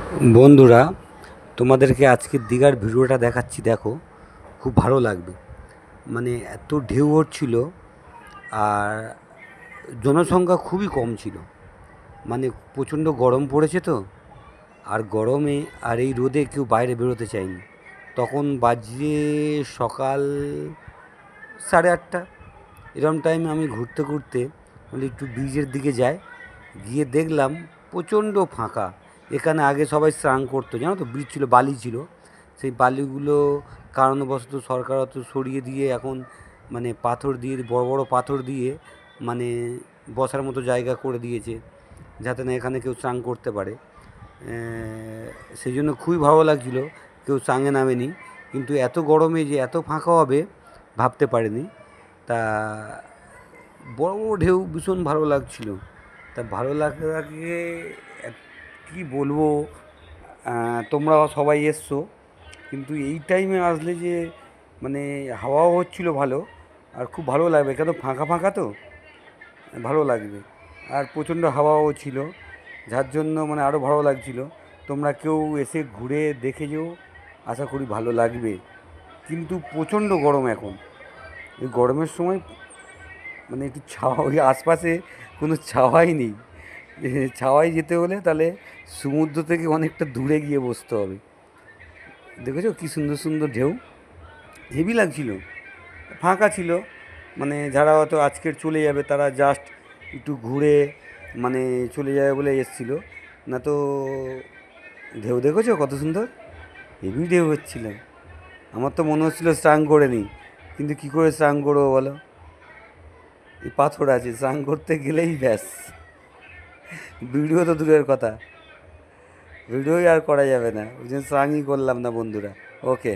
বন্ধুরা, তোমাদেরকে আজকের দীঘার ভিডিওটা দেখাচ্ছি, দেখো। খুব ভালো লাগবে। মানে এত ঢেউ হচ্ছিল, আর জনসংখ্যা খুবই কম ছিল। মানে প্রচণ্ড গরম পড়েছে তো, আর গরমে আর এই রোদে কেউ বাইরে বেরোতে চায়নি। তখন বাজে সকাল 8:30। এরম টাইমে আমি ঘুরতে ঘুরতে বলি একটু ব্রিজের দিকে যাই। গিয়ে দেখলাম প্রচণ্ড ফাঁকা। এখানে আগে সবাই স্নান করতো, জানো তো, ব্রিজ ছিল, বালি ছিল। সেই বালিগুলো কারণবশত সরকার অত সরিয়ে দিয়ে এখন মানে পাথর দিয়ে, বড় বড় পাথর দিয়ে, মানে বসার মতো জায়গা করে দিয়েছে, যাতে না এখানে কেউ স্নান করতে পারে। সেই জন্য খুবই ভালো লাগছিলো, কেউ স্নানে নামেনি। কিন্তু এত গরমে যে এত ফাঁকা হবে ভাবতে পারিনি। তা বড় বড় ঢেউ, ভীষণ ভালো লাগছিল। তা ভালো লাগে কী বলবো। তোমরা সবাই এসছো, কিন্তু এই টাইমে আসলে যে মানে হাওয়াও হচ্ছিলো ভালো, আর খুব ভালো লাগবে, কেন ফাঁকা ফাঁকা তো ভালো লাগবে। আর প্রচণ্ড হাওয়াও ছিল, যার জন্য মানে আরও ভালো লাগছিল। তোমরা কেউ এসে ঘুরে দেখে যেও, আশা করি ভালো লাগবে। কিন্তু প্রচণ্ড গরম এখন। এই গরমের সময় মানে একটু ছাওয়া, ওই আশপাশে কোনো ছাওয়াই নেই। ছাওয়ায় যেতে হলে তাহলে সমুদ্র থেকে অনেকটা দূরে গিয়ে বসতে হবে। দেখেছো কী সুন্দর সুন্দর ঢেউ, হেভি লাগছিল। ফাঁকা ছিল, মানে যারা হয়তো আজকের চলে যাবে তারা জাস্ট একটু ঘুরে মানে চলে যাবে বলে এসছিল। না তো ঢেউ দেখেছো কত সুন্দর, হেভি ঢেউ হচ্ছিল। আমার তো মনে হচ্ছিলো স্নান করে নিই, কিন্তু কী করে স্নান করবো বলো, এই পাথর আছে, স্নান করতে গেলেই ব্যাস। ভিডিও তো দূরের কথা, ভিডিওই আর করা যাবে না, ওই জন্য স্নানই করলাম না বন্ধুরা। ওকে।